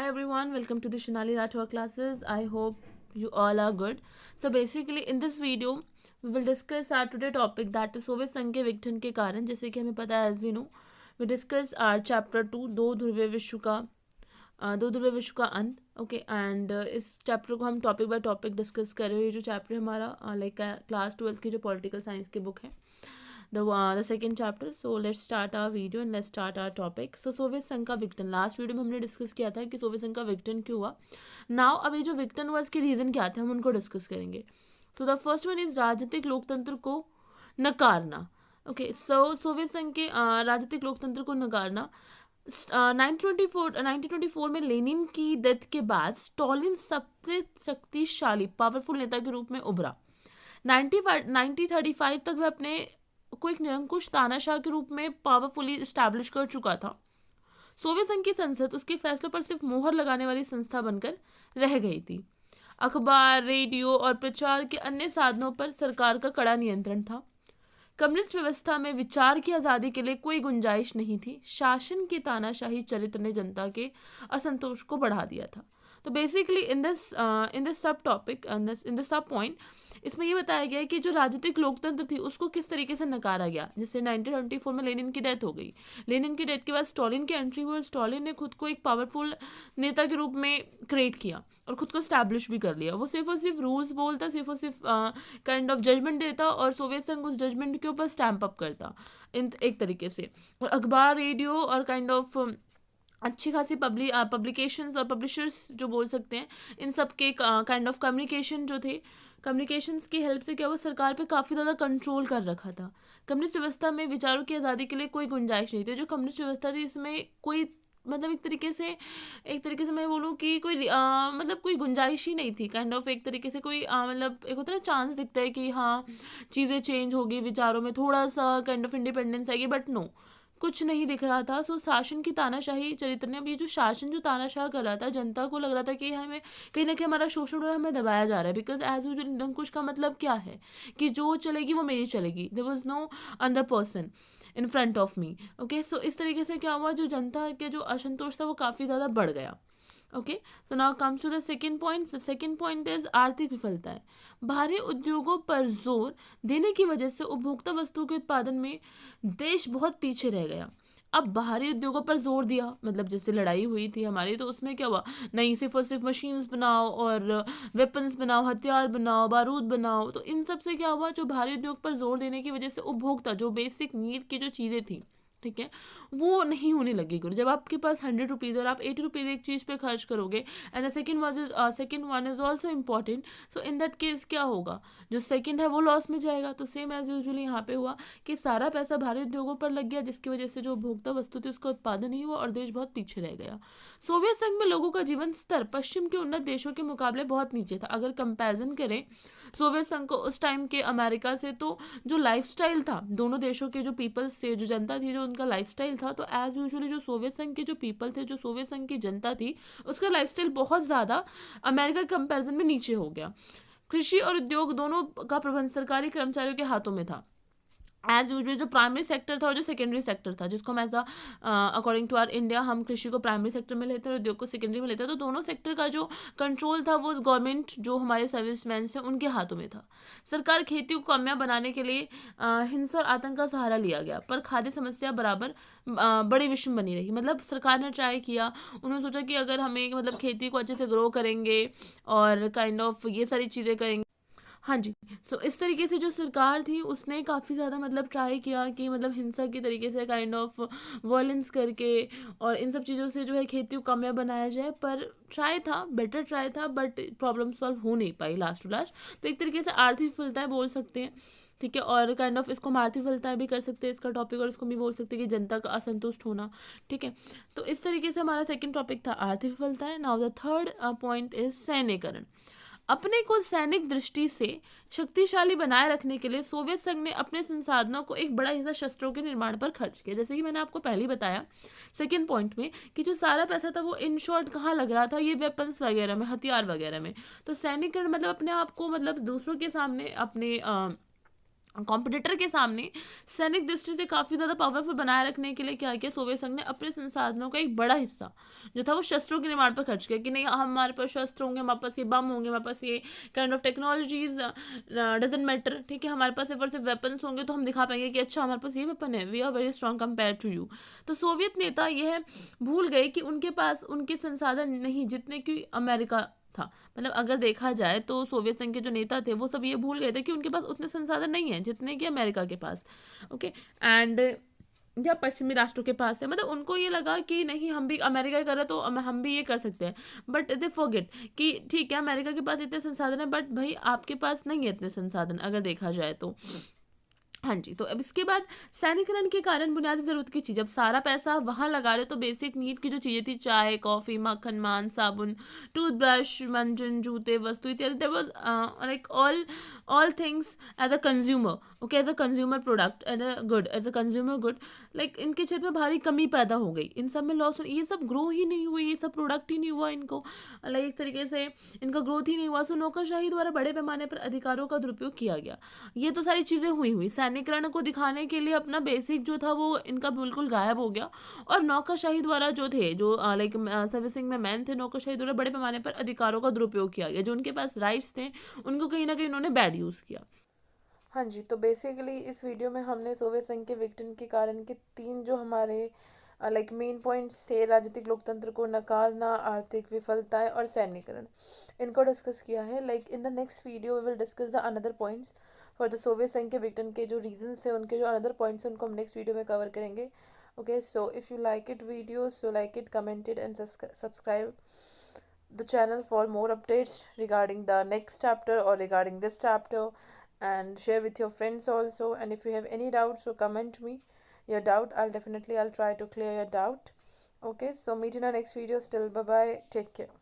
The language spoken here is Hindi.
everyone, welcome to the Shonali Rathore classes. I hope you all are good. So basically in this video we will discuss our today topic, that is Soviet संघ के विघटन के कारण. जैसे कि हमें पता है, as we know, we discuss our chapter 2 दो ध्रुवीय विश्व का अंत. ओके एंड इस चैप्टर को हम टॉपिक बाय टॉपिक डिस्कस कर रहे हैं. ये जो चैप्टर हमारा लाइक क्लास 12th की जो पॉलिटिकल साइंस की बुक है, the second chapter. So let's start our video and let's start our topic. So Soviet संघ का विघटन, लास्ट वीडियो में हमने डिस्कस किया था कि सोवियत संघ का विघटन क्यों हुआ. नाउ अब ये जो विघटन हुआ इसके रीज़न क्या थे, हम उनको डिस्कस करेंगे. So the first one is राजनीतिक लोकतंत्र को नकारना. ओके सो सोवियत संघ के राजनीतिक लोकतंत्र को नकारना. 1924 में लेनिन की डेथ के बाद स्टॉलिन सबसे शक्तिशाली पावरफुल नेता के रूप में उभरा. 1935 तक वह अपने को एक निरंकुश तानाशाह के रूप में पावरफुली इस्टेब्लिश कर चुका था. सोवियत संघ की संसद उसके फैसलों पर सिर्फ मोहर लगाने वाली संस्था बनकर रह गई थी. अखबार, रेडियो और प्रचार के अन्य साधनों पर सरकार का कड़ा नियंत्रण था. कम्युनिस्ट व्यवस्था में विचार की आज़ादी के लिए कोई गुंजाइश नहीं थी. शासन की तानाशाही चरित्र ने जनता के असंतोष को बढ़ा दिया था. तो बेसिकली इन दिस सब टॉपिक इन दिस सब पॉइंट इसमें ये बताया गया है कि जो राजनीतिक लोकतंत्र थी उसको किस तरीके से नकारा गया. जैसे 1924 में लेनिन की डेथ हो गई. लेनिन की डेथ के बाद स्टॉलिन की एंट्री हुई और स्टॉलिन ने खुद को एक पावरफुल नेता के रूप में क्रिएट किया और खुद को स्टैब्लिश भी कर लिया. वो सिर्फ और सिर्फ रूल्स बोलता, सिर्फ और सिर्फ काइंड ऑफ जजमेंट देता और सोवियत संघ उस जजमेंट के ऊपर स्टैम्प अप करता एक तरीके से. और अखबार, रेडियो और काइंड ऑफ अच्छी खासी पब्लिकेशंस और पब्लिशर्स जो बोल सकते हैं, इन सब के काइंड ऑफ कम्युनिकेशन जो थे, कम्युनिकेशंस की हेल्प से क्या वो सरकार पे काफ़ी ज़्यादा कंट्रोल कर रखा था. कम्युनिस्ट व्यवस्था में विचारों की आज़ादी के लिए कोई गुंजाइश नहीं थी. जो कम्युनिस्ट व्यवस्था थी इसमें कोई मतलब एक तरीके से मैं बोलूँ कि कोई मतलब कोई गुंजाइश ही नहीं थी. काइंड ऑफ एक तरीके से कोई मतलब एक होता है ना चांस दिखता है कि हाँ चीज़ें चेंज होगी, विचारों में थोड़ा सा काइंड ऑफ इंडिपेंडेंस आएगी, बट नो, कुछ नहीं दिख रहा था. सो शासन की तानाशाही चरित्र ने, अब ये जो शासन जो तानाशाह कर रहा था, जनता को लग रहा था कि हमें कहीं ना कहीं हमारा शोषण हो रहा है, हमें दबाया जा रहा है. बिकॉज एज यूजुअल निरंकुश का मतलब क्या है कि जो चलेगी वो मेरी चलेगी. There was no other person in front of me. Okay so इस तरीके से क्या हुआ, जो जनता के जो असंतोष था वो काफ़ी ज़्यादा बढ़ गया. Okay so now comes to the second point. The second point is आर्थिक विफलताएं. भारी उद्योगों पर जोर देने की वजह से उपभोक्ता वस्तुओं के उत्पादन में देश बहुत पीछे रह गया. अब बाहरी उद्योगों पर जोर दिया, मतलब जैसे लड़ाई हुई थी हमारी, तो उसमें क्या हुआ, नहीं सिर्फ और सिर्फ मशीन्स बनाओ और वेपन्स बनाओ, हथियार बनाओ, बारूद बनाओ. तो इन सब से क्या हुआ, जो भारी उद्योग पर जोर देने की वजह से उपभोक्ता जो बेसिक नीड की जो चीज़ें थी, ठीक है, वो नहीं होने लगी. गुरु जब आपके पास 100 रुपीज़ और आप 80 रुपीज़ एक चीज़ पे खर्च करोगे, and the second one is also important. So in that case क्या होगा, जो सेकेंड है वो लॉस में जाएगा. तो सेम एज यूजुअली यहाँ पे हुआ कि सारा पैसा भारी उद्योगों पर लग गया, जिसकी वजह से जो उपभोक्ता वस्तु थी उसका उत्पादन नहीं हुआ और देश बहुत पीछे रह गया. सोवियत संघ में लोगों का जीवन स्तर पश्चिम के उन्नत देशों के मुकाबले बहुत नीचे था. अगर कंपेरिजन करें सोवियत संघ को उस टाइम के अमेरिका से, तो जो लाइफस्टाइल था दोनों देशों के जो पीपल्स से, जो जनता थी, जो उनका लाइफस्टाइल था, तो एज यूजुअली जो सोवियत संघ के जो पीपल थे, जो सोवियत संघ की जनता थी, उसका लाइफस्टाइल बहुत ज़्यादा अमेरिका के कंपैरिजन में नीचे हो गया. कृषि और उद्योग दोनों का प्रबंध सरकारी कर्मचारियों के हाथों में था. एज यूजुअल जो प्राइमरी सेक्टर था और जो सेकेंडरी सेक्टर था, जिसको हम ऐसा अकॉर्डिंग टू आर इंडिया हम कृषि को प्राइमरी सेक्टर में लेते हैं और उद्योग को सेकेंडरी में लेते हैं, तो दोनों सेक्टर का जो कंट्रोल था वो गवर्नमेंट, जो हमारे सर्विसमैन हैं, उनके हाथों में था. सरकार खेती को कामयाब बनाने के लिए हिंसा और आतंक का सहारा लिया गया, पर खाद्य समस्या बराबर बड़ी विषम बनी रही. मतलब सरकार ने ट्राई किया, उन्होंने सोचा कि अगर हमें मतलब खेती को अच्छे से ग्रो करेंगे और काइंड ऑफ ये सारी चीज़ें करेंगे. हाँ जी. सो इस तरीके से जो सरकार थी उसने काफ़ी ज़्यादा मतलब ट्राई किया कि मतलब हिंसा की तरीके से काइंड ऑफ वॉयलेंस करके और इन सब चीज़ों से जो है खेती को कामयाब बनाया जाए. पर ट्राई था, बेटर ट्राई था, बट प्रॉब्लम सॉल्व हो नहीं पाई लास्ट टू लास्ट. तो एक तरीके से आर्थिक विफलताएं बोल सकते हैं, ठीक है, और काइंड ऑफ इसको हम आर्थिक विफलताएं भी कर सकते हैं इसका टॉपिक, और इसको भी बोल सकते हैं कि जनता का असंतुष्ट होना. ठीक है, तो इस तरीके से हमारा सेकेंड टॉपिक था आर्थिक विफलताएं. Now the third point is सैन्यकरण. अपने को सैनिक दृष्टि से शक्तिशाली बनाए रखने के लिए सोवियत संघ ने अपने संसाधनों को एक बड़ा हिस्सा शस्त्रों के निर्माण पर खर्च किया. जैसे कि मैंने आपको पहले ही बताया सेकंड पॉइंट में कि जो सारा पैसा था वो इन शॉर्ट कहाँ लग रहा था, ये वेपन्स वगैरह में, हथियार वगैरह में. तो सैनिकरण मतलब अपने आप को मतलब दूसरों के सामने अपने कॉम्पिटिटर के सामने सैनिक दृष्टि से काफ़ी ज़्यादा पावरफुल बनाए रखने के लिए क्या किया, सोवियत संघ ने अपने संसाधनों का एक बड़ा हिस्सा जो था वो शस्त्रों के निर्माण पर खर्च किया, कि नहीं हमारे पास शस्त्र होंगे, हमारे पास ये बम होंगे, हमारे पास ये kind of technologies doesn't matter, ठीक है, हमारे पास सिर्फ और सिर्फ वेपन्स होंगे तो हम दिखा पाएंगे कि अच्छा हमारे पास ये वेपन है, we are very strong compare to you. तो सोवियत नेता यह भूल गए कि उनके पास उनके संसाधन नहीं जितने कि अमेरिका था। मतलब अगर देखा जाए तो सोवियत संघ के जो नेता थे वो सब ये भूल गए थे कि उनके पास उतने संसाधन नहीं है जितने कि अमेरिका के पास, ओके, एंड या पश्चिमी राष्ट्रों के पास है। मतलब उनको ये लगा कि नहीं हम भी अमेरिका कर रहे तो हम भी ये कर सकते हैं, बट दे फॉरगेट कि ठीक है अमेरिका के पास इतने संसाधन है बट भाई आपके पास नहीं है इतने संसाधन अगर देखा जाए तो। हाँ जी, तो अब इसके बाद सैनिकरण के कारण बुनियादी ज़रूरत की चीज़, अब सारा पैसा वहाँ लगा रहे हो तो बेसिक नीड की जो चीज़ें थी, चाय, कॉफ़ी, मक्खन, मांस, साबुन, टूथब्रश, मंजन, जूते, वस्तु इत्यादि, there was like all things as a consumer, okay, as a consumer product, as a good, as a consumer good, like इनके क्षेत्र में भारी कमी पैदा हो गई, इन सब में लॉस, ये सब ग्रो ही नहीं हुई, ये सब प्रोडक्ट ही नहीं हुआ इनको, लाइक एक तरीके से इनका ग्रोथ ही नहीं हुआ। सो नौकरशाही द्वारा बड़े पैमाने पर अधिकारों का दुरुपयोग किया गया। ये तो सारी चीज़ें हुई सैनिकरण को दिखाने के लिए अपना बेसिक जो था वो इनका बिल्कुल गायब हो गया, और नौकरशाही द्वारा जो थे जो लाइक सर्विसिंग में मैन थे, नौकरशाही द्वारा बड़े पैमाने पर अधिकारों का दुरुपयोग किया गया, जो उनके पास राइट्स थे उनको कहीं ना कहीं उन्होंने बैड यूज़ किया। हाँ जी, तो बेसिकली इस वीडियो में हमने सोवियत संघ के विघटन के कारण के 3 जो हमारे लाइक मेन पॉइंट्स थे, राजनीतिक लोकतंत्र को नकारना, आर्थिक विफलताएं और सैनिकरण, इनको डिस्कस किया है। Like in the next video we will discuss the another points for the Soviet संघ के विघटन के जो रीजंस थे, उनके जो अनदर पॉइंट्स हैं उनको हम नेक्स्ट वीडियो में कवर करेंगे। Okay, so if you like it video, so like it, comment it and subscribe the channel for more updates regarding the next chapter or regarding this chapter, and share with your friends also. And if you have any doubts, so comment me your doubt. I'll try to clear your doubt. Okay, so meet in our next video. Still, bye bye, take care.